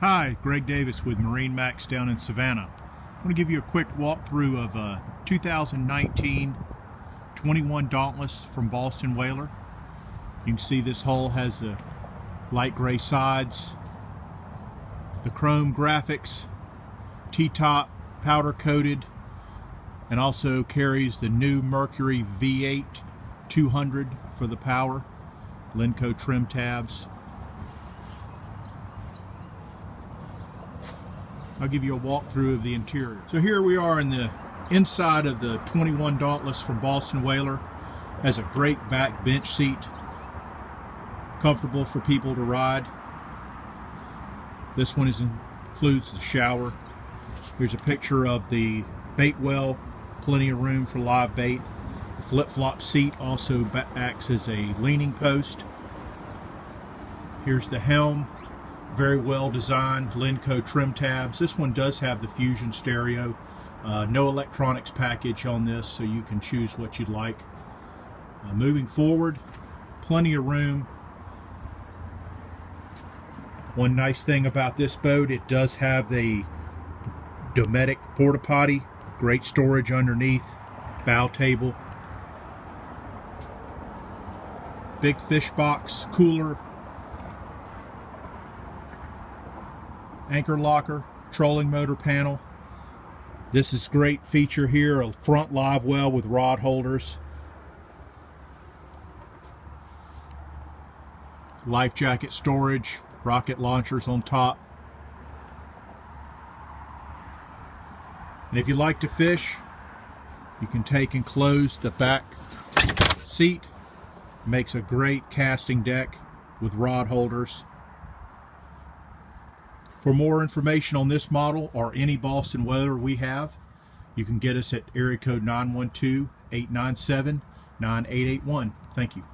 Hi, Greg Davis with MarineMax down in Savannah. I want to give you a quick walkthrough of a 2019 21 Dauntless from Boston Whaler. You can see this hull has the light gray sides, the chrome graphics, T-top powder coated, and also carries the new Mercury V8 200 for the power, Lenco trim tabs. I'll give you a walkthrough of the interior. So here we are in the inside of the 21 Dauntless from Boston Whaler. Has a great back bench seat, comfortable for people to ride. This one includes the shower. Here's a picture of the bait well, plenty of room for live bait. The flip-flop seat also acts as a leaning post. Here's the helm. Very well designed Lenco trim tabs. This one does have the Fusion stereo. No electronics package on this, so you can choose what you'd like. Moving forward, plenty of room. One nice thing about this boat, it does have the Dometic porta potty. Great storage underneath. Bow table. Big fish box, cooler. Anchor locker, trolling motor panel. This is great feature here, a front live well with rod holders. Life jacket storage, rocket launchers on top. And if you like to fish, you can take and close the back seat. Makes a great casting deck with rod holders. For more information on this model or any Boston Whaler we have, you can get us at area code 912-897-9881. Thank you.